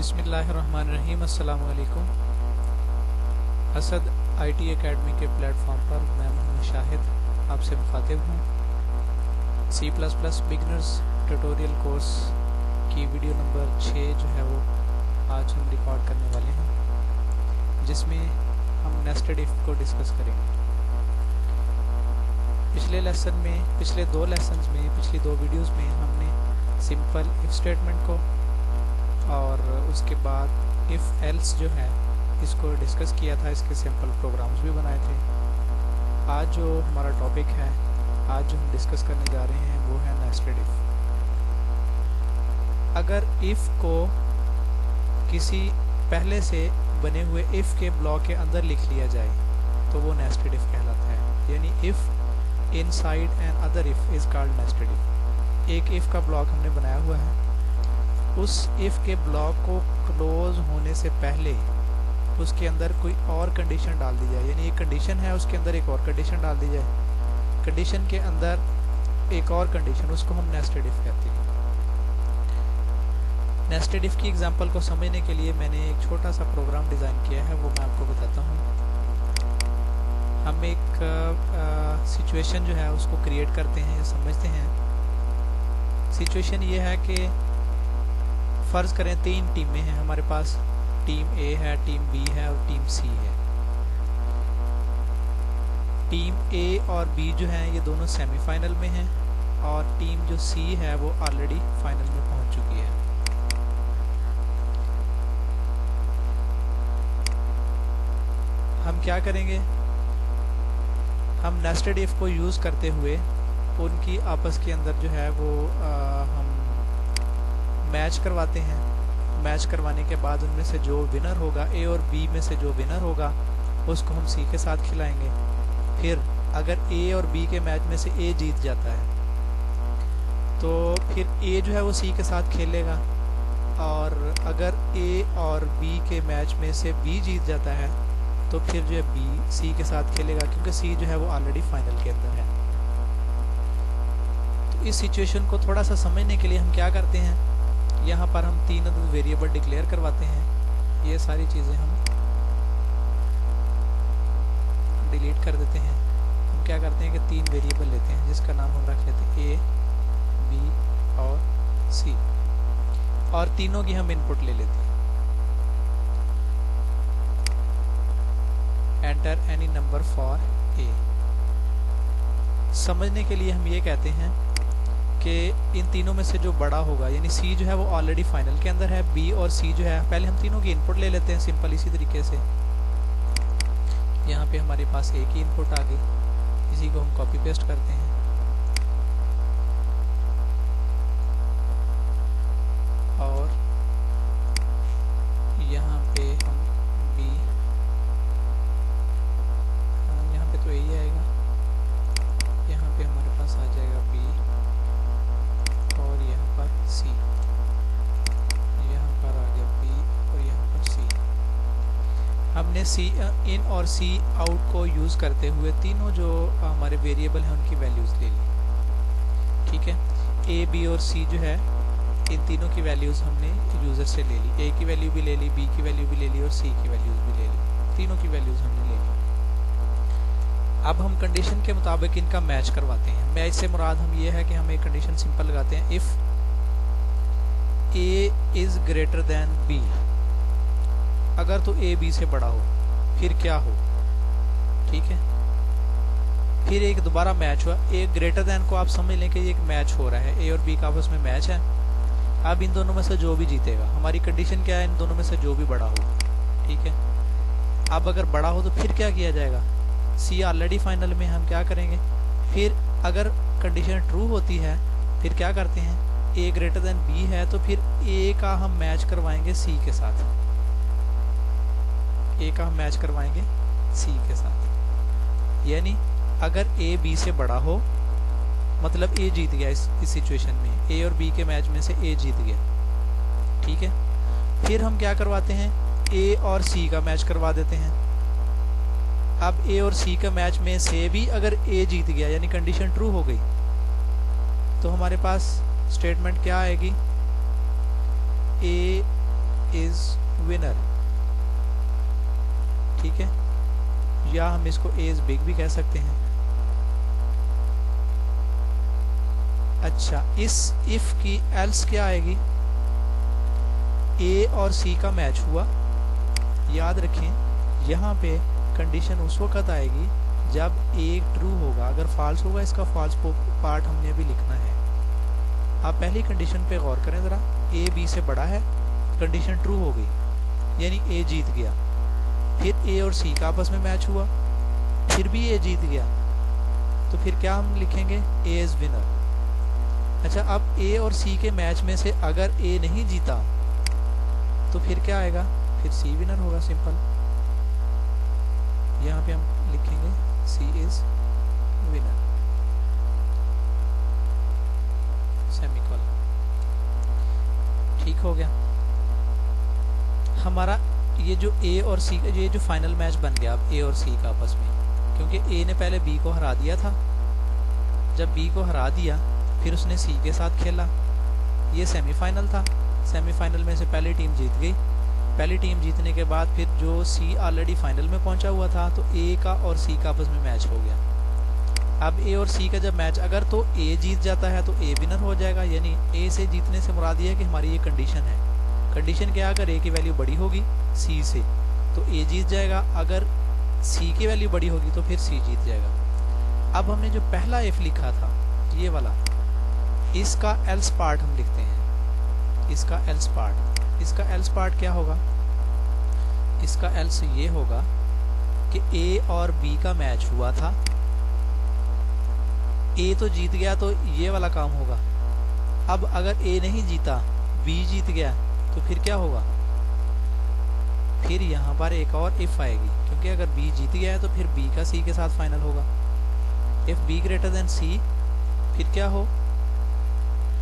बिस्मिल्लाहिर्रहमानिर्रहीम। अस्सलाम वालेकुम। असद आईटी एकेडमी के प्लेटफॉर्म पर मैं मोहम्मद शाहिद आपसे मुखातिब हूँ। C++ बिगनर्स ट्यूटोरियल कोर्स की वीडियो नंबर 6 जो है वो आज हम रिकॉर्ड करने वाले हैं, जिसमें हम नेस्टेड इफ को डिस्कस करेंगे। पिछले दो लेसन्स में, पिछली दो वीडियोस में हमने सिंपल इफ स्टेटमेंट को और उसके बाद इफ एल्स जो है इसको डिस्कस किया था। इसके सिंपल प्रोग्राम्स भी बनाए थे। आज जो हमारा टॉपिक है, आज जो हम डिस्कस करने जा रहे हैं वो है नेस्टेड इफ। अगर इफ को किसी पहले से बने हुए इफ के ब्लॉक के अंदर लिख लिया जाए तो वो नेस्टेड इफ कहलाता है। यानी if inside N other if is called nested if. एक इफ का ब्लॉक हमने बनाया हुआ है, उस इफ के ब्लॉक को क्लोज होने से पहले उसके अंदर कोई और कंडीशन डाल दी जाए। यानी एक कंडीशन है, उसके अंदर एक और कंडीशन डाल दी जाए। कंडीशन के अंदर एक और कंडीशन, उसको हम नेस्टेड इफ कहते हैं। नेस्टेड इफ की एग्जांपल को समझने के लिए मैंने एक छोटा सा प्रोग्राम डिज़ाइन किया है, वो मैं आपको बताता हूँ। हम एक सिचुएशन जो है उसको क्रिएट करते हैं, समझते हैं। सिचुएशन ये है कि फ़र्ज़ करें 3 टीमें हैं हमारे पास। टीम ए है, टीम बी है और टीम सी है। टीम ए और बी जो हैं ये दोनों सेमीफाइनल में हैं और टीम जो सी है वो ऑलरेडी फाइनल में पहुंच चुकी है। हम क्या करेंगे, हम नेस्टेड इफ को यूज़ करते हुए उनकी आपस के अंदर जो है वो हम मैच करवाते हैं। मैच करवाने के बाद उनमें से जो विनर होगा, ए और बी में से जो विनर होगा उसको हम सी के साथ खिलाएंगे। फिर अगर ए और बी के मैच में से ए जीत जाता है तो फिर ए जो है वो सी के साथ खेलेगा, और अगर ए और बी के मैच में से बी जीत जाता है तो फिर जो है बी सी के साथ खेलेगा, क्योंकि सी जो है वो ऑलरेडी फाइनल के अंदर है। तो इस सिचुएशन को थोड़ा सा समझने के लिए हम क्या करते हैं, यहाँ पर हम 3 अदद वेरिएबल डिक्लेयर करवाते हैं। ये सारी चीज़ें हम डिलीट कर देते हैं। हम क्या करते हैं कि 3 वेरिएबल लेते हैं जिसका नाम हम रख लेते हैं ए, बी और सी, और तीनों की हम इनपुट ले लेते हैं। Enter any number for a. समझने के लिए हम ये कहते हैं कि इन तीनों में से जो बड़ा होगा, यानी सी जो है वो ऑलरेडी फाइनल के अंदर है, बी और सी जो है, पहले हम तीनों की इनपुट ले लेते हैं सिंपल इसी तरीके से। यहाँ पे हमारे पास ए की इनपुट आ गई, इसी को हम कॉपी पेस्ट करते हैं और यहाँ पे हम बी, यहाँ पे तो यही आएगा, यहाँ पे हमारे पास आ जाएगा बी और यहाँ पर सी, यहाँ पर आ गया बी और यहाँ पर सी। हमने सी इन और सी आउट को यूज़ करते हुए तीनों जो हमारे वेरिएबल हैं उनकी वैल्यूज़ ले ली। ठीक है, ए, बी और सी जो है इन तीनों की वैल्यूज़ हमने यूज़र से ले ली। ए की वैल्यू भी ले ली, बी की वैल्यू भी ले ली और सी की वैल्यूज़ भी ले ली। तीनों की वैल्यूज़ हमने ले ली। अब हम कंडीशन के मुताबिक इनका मैच करवाते हैं। मैच से मुराद हम ये है कि हम एक कंडीशन सिंपल लगाते हैं, if A is greater than B. अगर तो ए बी से बड़ा हो फिर क्या हो, ठीक है। फिर एक दोबारा मैच हुआ, ए ग्रेटर दैन को आप समझ लें कि ये एक मैच हो रहा है, ए और बी का आपस में मैच है। अब इन दोनों में से जो भी जीतेगा, हमारी कंडीशन क्या है, इन दोनों में से जो भी बड़ा हो, ठीक है। अब अगर बड़ा हो तो फिर क्या किया जाएगा, सी ऑलरेडी फाइनल में, हम क्या करेंगे, फिर अगर कंडीशन ट्रू होती है फिर क्या करते हैं, ए ग्रेटर देन बी है तो फिर ए का हम मैच करवाएंगे सी के साथ। ए का हम मैच करवाएंगे सी के साथ। यानी अगर ए बी से बड़ा हो मतलब ए जीत गया इस सिचुएशन में, ए और बी के मैच में से ए जीत गया, ठीक है। फिर हम क्या करवाते हैं, ए और सी का मैच करवा देते हैं। अब ए और सी का मैच में से भी अगर ए जीत गया यानी कंडीशन ट्रू हो गई तो हमारे पास स्टेटमेंट क्या आएगी, ए इज विनर, ठीक है, या हम इसको ए इज बिग भी कह सकते हैं। अच्छा, इस इफ की एल्स क्या आएगी, ए और सी का मैच हुआ, याद रखें यहाँ पे कंडीशन उस वक्त आएगी जब ए ट्रू होगा, अगर फॉल्स होगा इसका फॉल्स पार्ट हमने अभी लिखना है। आप पहली कंडीशन पे गौर करें ज़रा, ए बी से बड़ा है, कंडीशन ट्रू हो गई यानी ए जीत गया। फिर ए और सी का आपस में मैच हुआ, फिर भी ए जीत गया, तो फिर क्या हम लिखेंगे, ए इज विनर। अच्छा, अब ए और सी के मैच में से अगर ए नहीं जीता तो फिर क्या आएगा, फिर सी विनर होगा, सिंपल। यहाँ पे हम लिखेंगे सी इज विनर, सेमीकोलन। ठीक हो गया हमारा ये जो ए और सी, ये जो फाइनल मैच बन गया अब ए और सी का आपस में, क्योंकि ए ने पहले बी को हरा दिया था। जब बी को हरा दिया फिर उसने सी के साथ खेला, ये सेमीफाइनल था। सेमीफाइनल में से पहली टीम जीत गई। पहली टीम जीतने के बाद फिर जो सी ऑलरेडी फाइनल में पहुंचा हुआ था, तो ए का और सी का आपस में मैच हो गया। अब ए और सी का जब मैच, अगर तो ए जीत जाता है तो ए विनर हो जाएगा, यानी ए से जीतने से मुराद ये है कि हमारी ये कंडीशन है। कंडीशन क्या है, अगर ए की वैल्यू बड़ी होगी सी से तो ए जीत जाएगा, अगर सी की वैल्यू बड़ी होगी तो फिर सी जीत जाएगा। अब हमने जो पहला इफ लिखा था ये वाला, इसका एल्स पार्ट हम लिखते हैं, इसका एल्स पार्ट। इसका एल्स पार्ट क्या होगा, इसका एल्स ये होगा कि ए और बी का मैच हुआ था, ए तो जीत गया तो ये वाला काम होगा। अब अगर ए नहीं जीता, बी जीत गया, तो फिर क्या होगा, फिर यहाँ पर एक और इफ आएगी, क्योंकि अगर बी जीत गया है तो फिर बी का सी के साथ फाइनल होगा। If B greater than C, फिर क्या हो,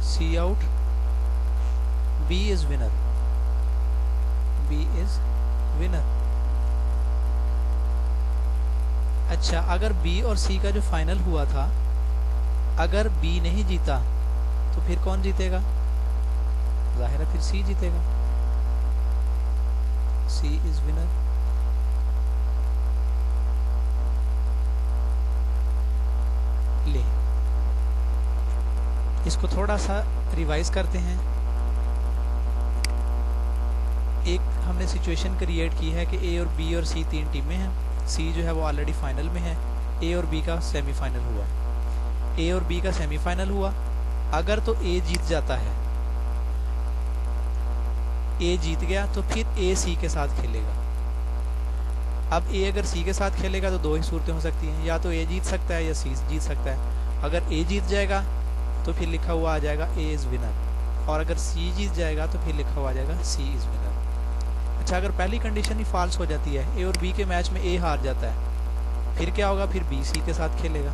C out, B is winner, B is winner. अच्छा, अगर बी और सी का जो फाइनल हुआ था, अगर बी नहीं जीता तो फिर कौन जीतेगा, जाहिर है फिर सी जीतेगा, सी इज विनर। ले, इसको थोड़ा सा रिवाइज करते हैं। एक हमने सिचुएशन क्रिएट की है कि ए और बी और सी तीन टीमें हैं, सी जो है वो ऑलरेडी फाइनल में है, ए और बी का सेमीफाइनल हुआ, ए और बी का सेमीफाइनल हुआ। अगर तो ए जीत जाता है, ए जीत गया तो फिर ए सी के साथ खेलेगा। अब ए अगर सी के साथ खेलेगा तो दो ही सूरतें हो सकती हैं, या तो ए जीत सकता है या सी जीत सकता है। अगर ए जीत जाएगा तो फिर लिखा हुआ आ जाएगा ए इज विनर, और अगर सी जीत जाएगा तो फिर लिखा हुआ आ जाएगा सी इज विनर। अच्छा, अगर पहली कंडीशन ही फॉल्स हो जाती है, ए और बी के मैच में ए हार जाता है, फिर क्या होगा, फिर बी सी के साथ खेलेगा।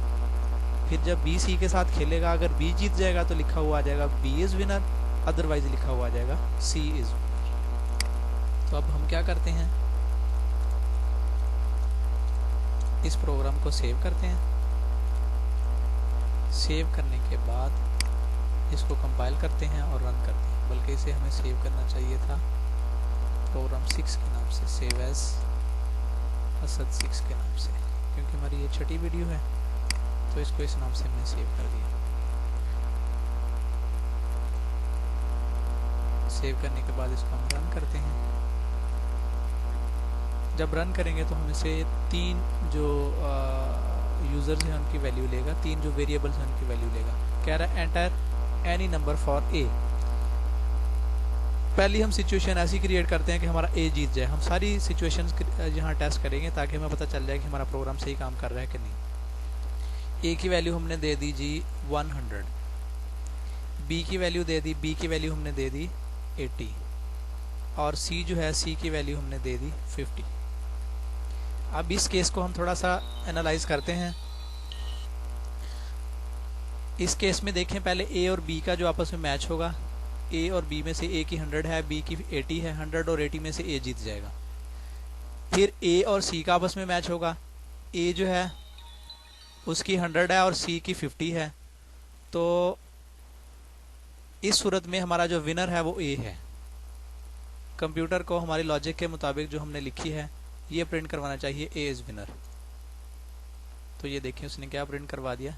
फिर जब बी सी के साथ खेलेगा, अगर बी जीत जाएगा तो लिखा हुआ आ जाएगा बी इज विनर, अदरवाइज लिखा हुआ आ जाएगा सी इज विनर। तो अब हम क्या करते हैं, इस प्रोग्राम को सेव करते हैं। सेव करने के बाद इसको कंपाइल करते हैं और रन करते हैं, बल्कि इसे हमें सेव करना चाहिए था प्रोग्राम 6 के नाम से, सेव एज असद 6 के नाम से, क्योंकि हमारी ये छठी वीडियो है तो इसको इस नाम से हमने सेव कर दिया। सेव करने के बाद इसको हम रन करते हैं। जब रन करेंगे तो हमें से तीन जो यूजर्स हैं उनकी वैल्यू लेगा, तीन जो वेरिएबल्स हैं उनकी वैल्यू लेगा। कह रहा है enter any number for a. पहली हम सिचुएशन ऐसी क्रिएट करते हैं कि हमारा ए जीत जाए। हम सारी सिचुएशंस यहाँ टेस्ट करेंगे ताकि हमें पता चल जाए कि हमारा प्रोग्राम सही काम कर रहा है कि नहीं। ए की वैल्यू हमने दे दी जी 100, बी की वैल्यू दे दी, बी की वैल्यू हमने दे दी 80, और सी जो है सी की वैल्यू हमने दे दी 50। अब इस केस को हम थोड़ा सा एनालाइज करते हैं। इस केस में देखें, पहले ए और बी का जो आपस में मैच होगा, ए और बी में से ए की 100 है, बी की 80 है, 100 और 80 में से ए जीत जाएगा। फिर ए और सी का आपस में मैच होगा, ए जो है उसकी 100 है और सी की 50 है, तो इस सूरत में हमारा जो विनर है वो ए है। कंप्यूटर को हमारी लॉजिक के मुताबिक जो हमने लिखी है ये प्रिंट करवाना चाहिए ए इज़ विनर। तो ये देखिए उसने क्या प्रिंट करवा दिया,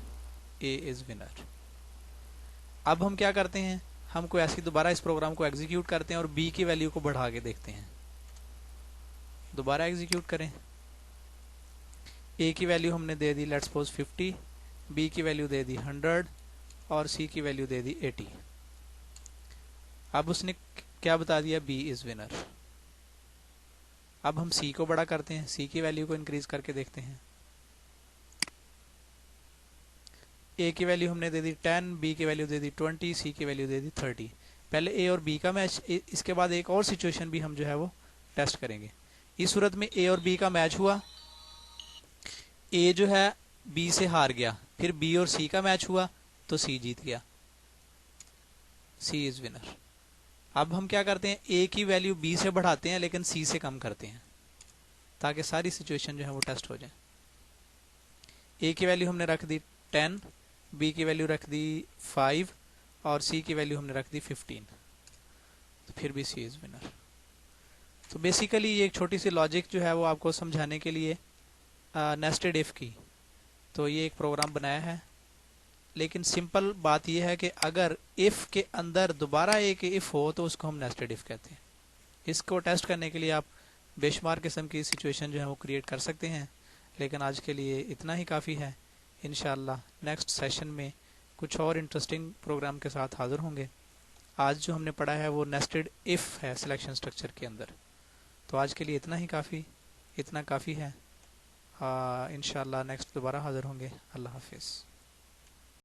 ए इज़ विनर। अब हम क्या करते हैं, हम कोई ऐसी दोबारा इस प्रोग्राम को एग्जीक्यूट करते हैं और बी की वैल्यू को बढ़ा के देखते हैं। दोबारा एग्जीक्यूट करें, ए की वैल्यू हमने दे दी लेट्स सपोज 50, बी की वैल्यू दे दी 100 और सी की वैल्यू दे दी 80। अब उसने क्या बता दिया, बी इज विनर। अब हम सी को बड़ा करते हैं, सी की वैल्यू को इंक्रीज करके देखते हैं। ए की वैल्यू हमने दे दी 10, बी की वैल्यू दे दी 20, सी की वैल्यू दे दी 30। पहले ए और बी का मैच, इसके बाद एक और सिचुएशन भी हम जो है वो टेस्ट करेंगे। इस सूरत में ए और बी का मैच हुआ, ए जो है बी से हार गया, फिर बी और सी का मैच हुआ तो सी जीत गया, सी इज विनर। अब हम क्या करते हैं, ए की वैल्यू बी से बढ़ाते हैं लेकिन सी से कम करते हैं ताकि सारी सिचुएशन जो है वो टेस्ट हो जाए। ए की वैल्यू हमने रख दी 10, बी की वैल्यू रख दी 5 और सी की वैल्यू हमने रख दी 15, तो फिर भी सी इज विनर। तो बेसिकली ये एक छोटी सी लॉजिक जो है वो आपको समझाने के लिए नेस्टेड इफ की, तो ये एक प्रोग्राम बनाया है। लेकिन सिंपल बात यह है कि अगर इफ के अंदर दोबारा एक इफ हो तो उसको हम नेस्टेड इफ कहते हैं। इसको टेस्ट करने के लिए आप बेशुमार किस्म की सिचुएशन जो है वो क्रिएट कर सकते हैं, लेकिन आज के लिए इतना ही काफ़ी है। इंशाल्लाह नेक्स्ट सेशन में कुछ और इंटरेस्टिंग प्रोग्राम के साथ हाजिर होंगे। आज जो हमने पढ़ा है वो नेस्टेड इफ है सिलेक्शन स्ट्रक्चर के अंदर। तो आज के लिए इतना काफ़ी है। इंशाल्लाह नेक्स्ट दोबारा हाजिर होंगे। अल्लाह हाफिज़।